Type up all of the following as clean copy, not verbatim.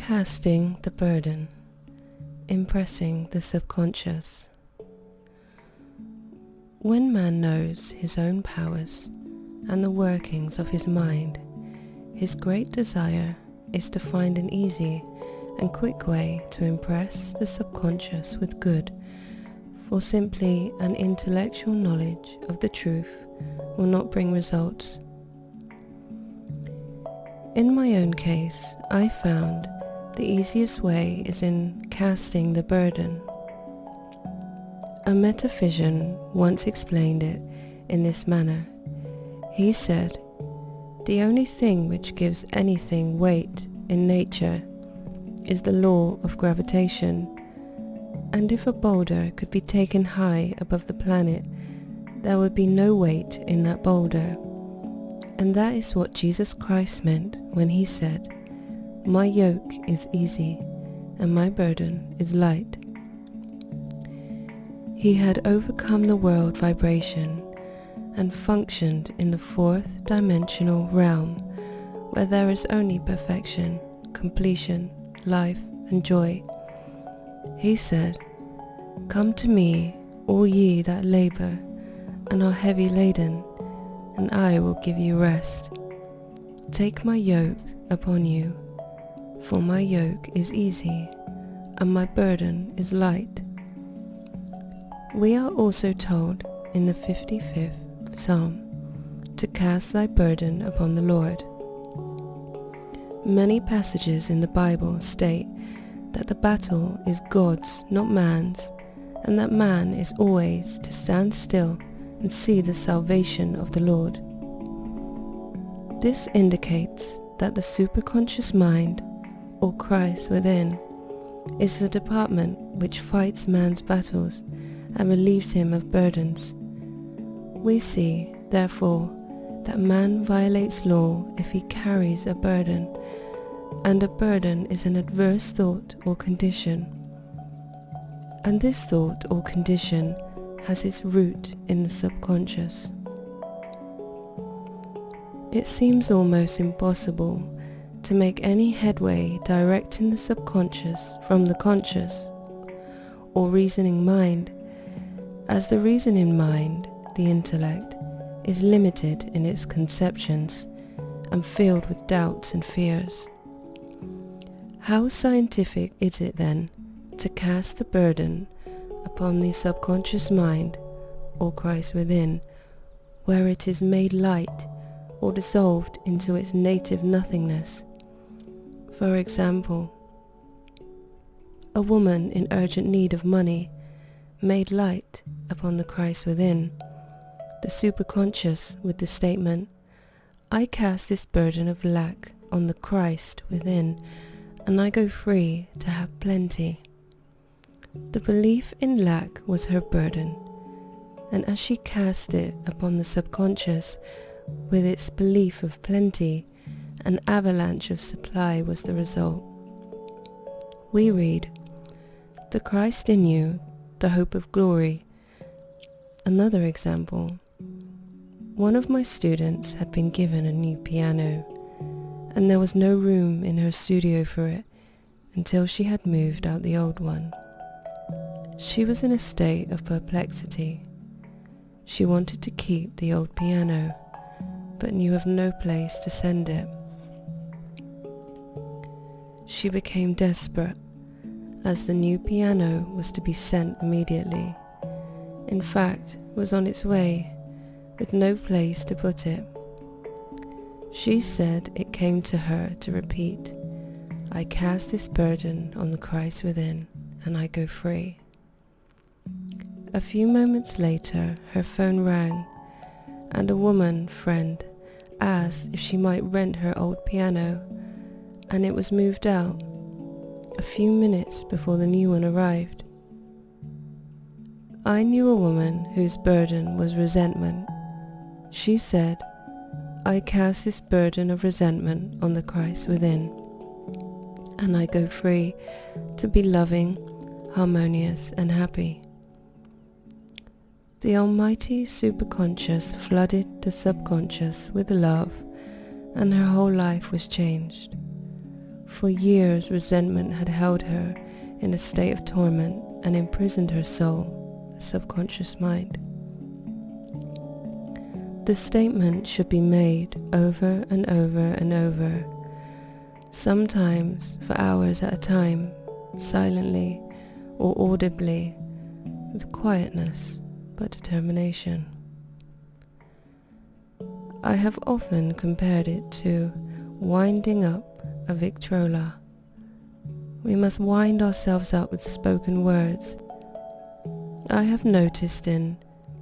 Casting the burden, impressing the subconscious. When man knows his own powers and the workings of his mind, his great desire is to find an easy and quick way to impress the subconscious with good, for simply an intellectual knowledge of the truth will not bring results. In my own case, I found the easiest way is in casting the burden. A metaphysician once explained it in this manner. He said, "The only thing which gives anything weight in nature is the law of gravitation, and if a boulder could be taken high above the planet, there would be no weight in that boulder." And that is what Jesus Christ meant when he said, "My yoke is easy and my burden is light." He had overcome the world vibration and functioned in the fourth dimensional realm, where there is only perfection, completion, life and joy. He said, "Come to me, all ye that labor and are heavy laden, and I will give you rest. Take my yoke upon you, for my yoke is easy and my burden is light." We are also told in the 55th Psalm to cast thy burden upon the Lord. Many passages in the Bible state that the battle is God's, not man's, and that man is always to stand still and see the salvation of the Lord. This indicates that the superconscious mind, or Christ within, is the department which fights man's battles and relieves him of burdens. We see, therefore, that man violates law if he carries a burden, and a burden is an adverse thought or condition. And this thought or condition has its root in the subconscious. It seems almost impossible to make any headway directing the subconscious from the conscious or reasoning mind, as the reasoning mind, the intellect, is limited in its conceptions and filled with doubts and fears. How scientific is it then to cast the burden upon the subconscious mind, or Christ within, where it is made light or dissolved into its native nothingness? For example, a woman in urgent need of money made light upon the Christ within, the superconscious, with the statement, "I cast this burden of lack on the Christ within, and I go free to have plenty." The belief in lack was her burden, and as she cast it upon the subconscious with its belief of plenty, an avalanche of supply was the result. We read, "The Christ in you, the hope of glory." Another example. One of my students had been given a new piano, and there was no room in her studio for it until she had moved out the old one. She was in a state of perplexity. She wanted to keep the old piano, but knew of no place to send it. She became desperate, as the new piano was to be sent immediately. In fact, was on its way, with no place to put it. She said it came to her to repeat, "I cast this burden on the Christ within, and I go free." A few moments later, her phone rang, and a woman friend asked if she might rent her old piano, and it was moved out a few minutes before the new one arrived. I knew a woman whose burden was resentment. She said, "I cast this burden of resentment on the Christ within, and I go free to be loving, harmonious, and happy." The almighty superconscious flooded the subconscious with love, and her whole life was changed. For years resentment had held her in a state of torment and imprisoned her soul, the subconscious mind. The statement should be made over and over and over, sometimes for hours at a time, silently or audibly, with quietness but determination. I have often compared it to winding up a Victrola. We must wind ourselves up with spoken words. I have noticed in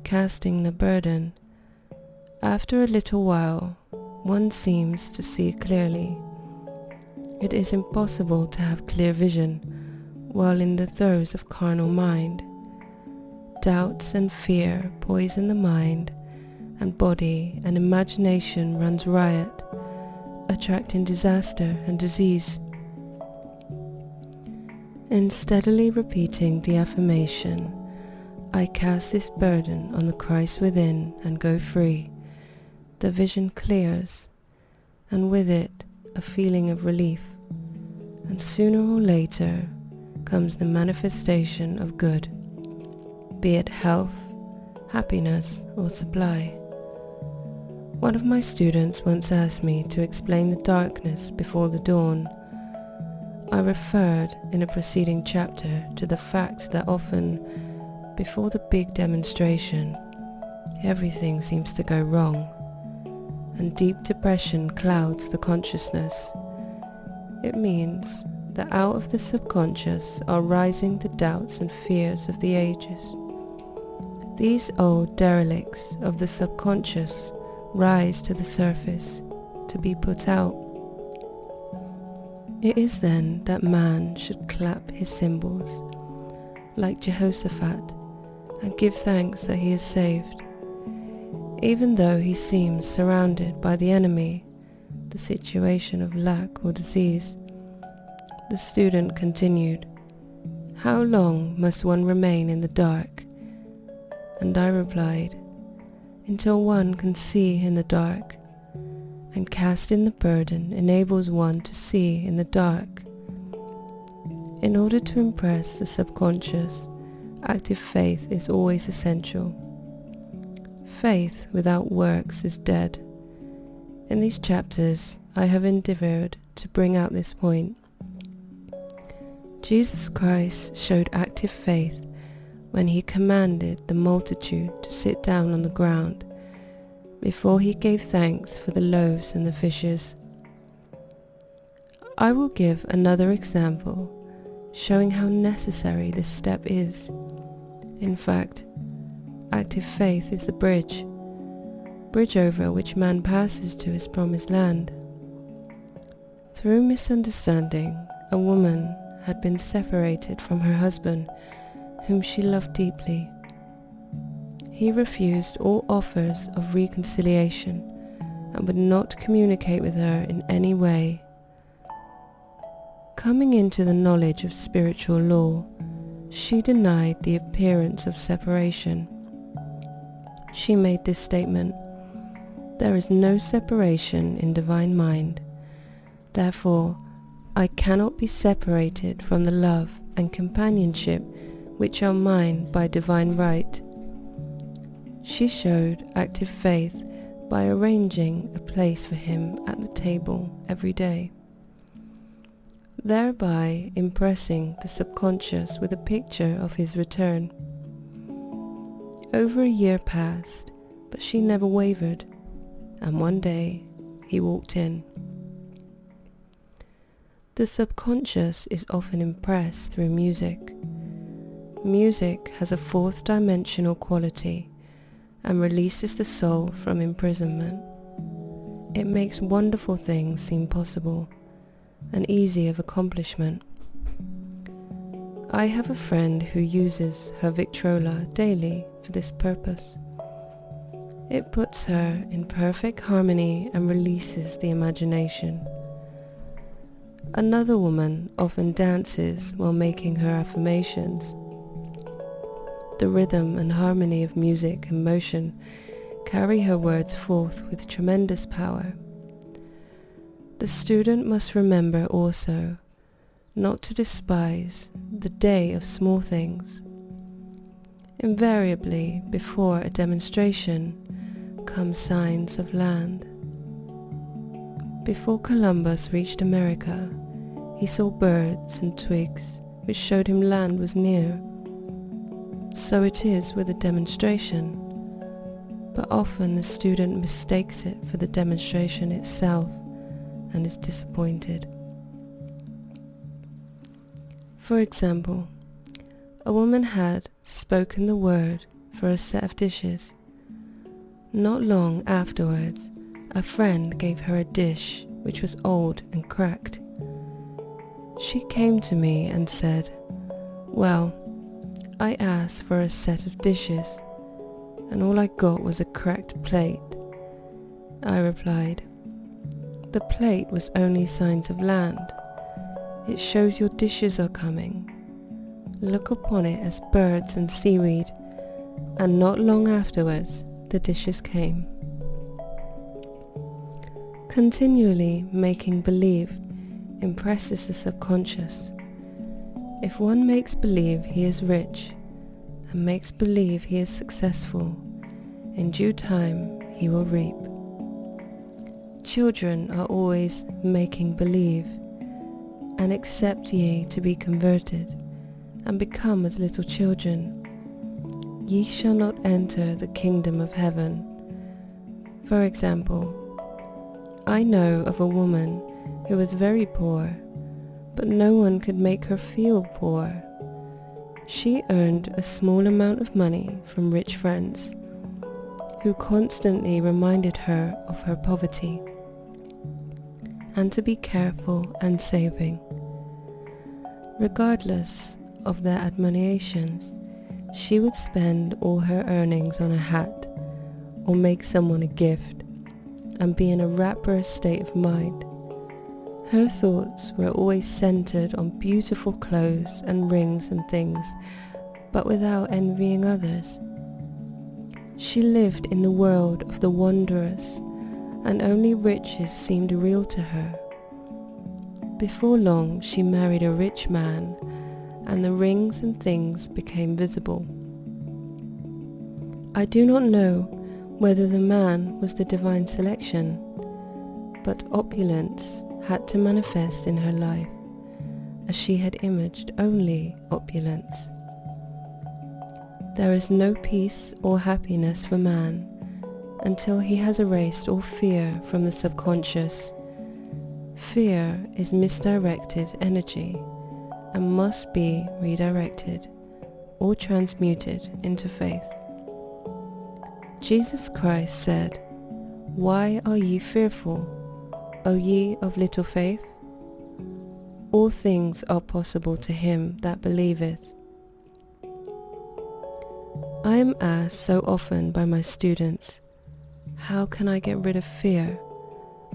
casting the burden, after a little while, one seems to see clearly. It is impossible to have clear vision while in the throes of carnal mind. Doubts and fear poison the mind, and body and imagination runs riot, attracting disaster and disease. In steadily repeating the affirmation, I cast this burden on the Christ within and go free, the vision clears, and with it a feeling of relief, and sooner or later comes the manifestation of good, be it health, happiness, or supply. One of my students once asked me to explain the darkness before the dawn. I referred in a preceding chapter to the fact that often, before the big demonstration, everything seems to go wrong, and deep depression clouds the consciousness. It means that out of the subconscious are rising the doubts and fears of the ages. These old derelicts of the subconscious rise to the surface to be put out. It is then that man should clap his cymbals, like Jehoshaphat, and give thanks that he is saved. Even though he seems surrounded by the enemy, the situation of lack or disease. The student continued, "How long must one remain in the dark?" And I replied, "Until one can see in the dark, and casting the burden enables one to see in the dark." In order to impress the subconscious, active faith is always essential. Faith without works is dead. In these chapters, I have endeavored to bring out this point. Jesus Christ showed active faith when he commanded the multitude to sit down on the ground before he gave thanks for the loaves and the fishes. I will give another example showing how necessary this step is. In fact, active faith is the bridge over which man passes to his promised land. Through misunderstanding, a woman had been separated from her husband, whom she loved deeply. He refused all offers of reconciliation and would not communicate with her in any way. Coming into the knowledge of spiritual law, she denied the appearance of separation. She made this statement, "There is no separation in divine mind. Therefore, I cannot be separated from the love and companionship which are mine by divine right." She showed active faith by arranging a place for him at the table every day, thereby impressing the subconscious with a picture of his return. Over a year passed, but she never wavered, and one day he walked in. The subconscious is often impressed through music. Music has a fourth dimensional quality and releases the soul from imprisonment. It makes wonderful things seem possible and easy of accomplishment. I have a friend who uses her Victrola daily for this purpose. It puts her in perfect harmony and releases the imagination. Another woman often dances while making her affirmations. The rhythm and harmony of music and motion carry her words forth with tremendous power. The student must remember also not to despise the day of small things. Invariably, before a demonstration come signs of land. Before Columbus reached America, he saw birds and twigs which showed him land was near. So it is with a demonstration, but often the student mistakes it for the demonstration itself and is disappointed. For example, a woman had spoken the word for a set of dishes. Not long afterwards, a friend gave her a dish which was old and cracked. She came to me and said, "Well, I asked for a set of dishes, and all I got was a cracked plate." I replied, "The plate was only signs of land. It shows your dishes are coming. Look upon it as birds and seaweed," and not long afterwards the dishes came. Continually making believe impresses the subconscious. If one makes believe he is rich and makes believe he is successful, in due time he will reap. Children are always making believe, and accept ye to be converted, and become as little children. Ye shall not enter the kingdom of heaven. For example, I know of a woman who was very poor, but no one could make her feel poor. She earned a small amount of money from rich friends, who constantly reminded her of her poverty, and to be careful and saving. Regardless of their admonitions, she would spend all her earnings on a hat, or make someone a gift, and be in a rapturous state of mind. Her thoughts were always centered on beautiful clothes and rings and things, but without envying others. She lived in the world of the wondrous, and only riches seemed real to her. Before long she married a rich man, and the rings and things became visible. I do not know whether the man was the divine selection, but opulence had to manifest in her life, as she had imaged only opulence. There is no peace or happiness for man until he has erased all fear from the subconscious. Fear is misdirected energy and must be redirected or transmuted into faith. Jesus Christ said, "Why are ye fearful, O ye of little faith?" All things are possible to him that believeth. I am asked so often by my students, "How can I get rid of fear?"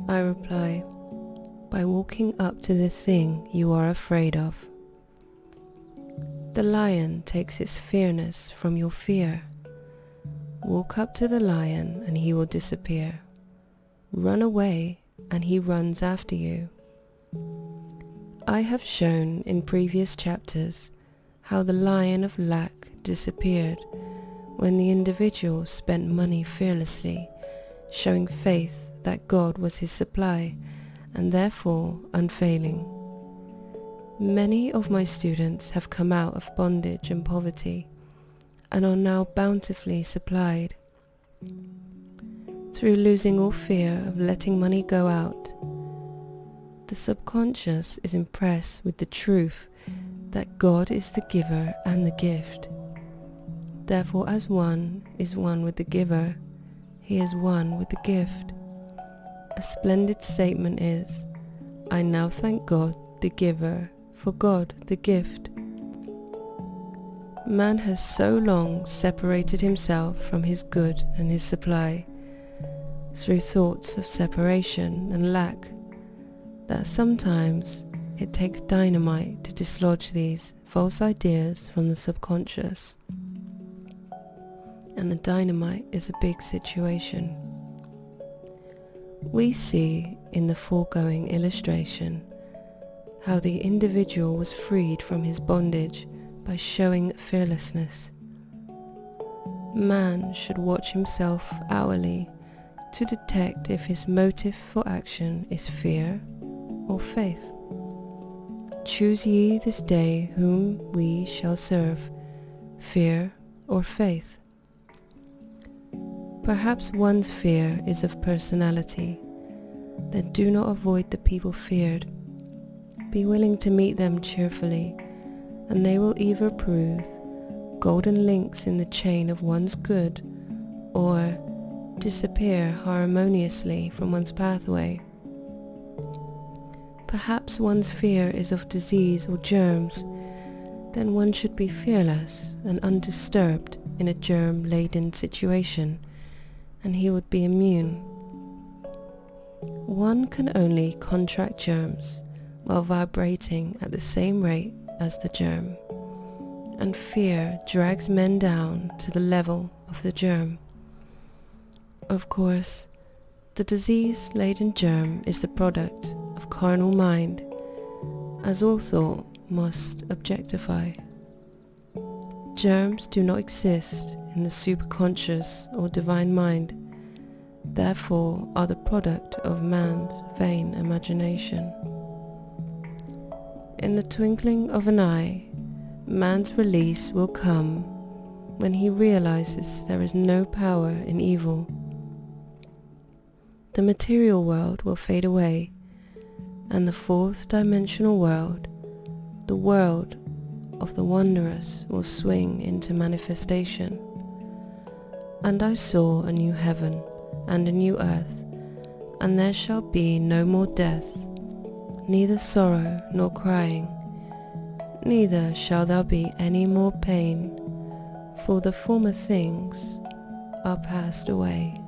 I reply, by walking up to the thing you are afraid of. The lion takes its fearness from your fear. Walk up to the lion and he will disappear. Run away and he runs after you. I have shown in previous chapters how the lion of lack disappeared when the individual spent money fearlessly, showing faith that God was his supply and therefore unfailing. Many of my students have come out of bondage and poverty and are now bountifully supplied. Through losing all fear of letting money go out, the subconscious is impressed with the truth that God is the giver and the gift. Therefore, as one is one with the giver, he is one with the gift. A splendid statement is, "I now thank God the giver for God the gift." Man has so long separated himself from his good and his supply through thoughts of separation and lack that sometimes it takes dynamite to dislodge these false ideas from the subconscious. And the dynamite is a big situation. We see in the foregoing illustration how the individual was freed from his bondage by showing fearlessness. Man should watch himself hourly to detect if his motive for action is fear or faith. Choose ye this day whom we shall serve, fear or faith. Perhaps one's fear is of personality. Then do not avoid the people feared. Be willing to meet them cheerfully, and they will either prove golden links in the chain of one's good, or disappear harmoniously from one's pathway. Perhaps one's fear is of disease or germs. Then one should be fearless and undisturbed in a germ-laden situation, and he would be immune. One can only contract germs while vibrating at the same rate as the germ, and fear drags men down to the level of the germ. Of course, the disease-laden germ is the product of carnal mind, as all thought must objectify. Germs do not exist in the superconscious or divine mind, therefore are the product of man's vain imagination. In the twinkling of an eye, man's release will come when he realizes there is no power in evil. The material world will fade away, and the fourth dimensional world, the world of the wondrous, will swing into manifestation. And I saw a new heaven and a new earth, and there shall be no more death, neither sorrow nor crying, neither shall there be any more pain, for the former things are passed away.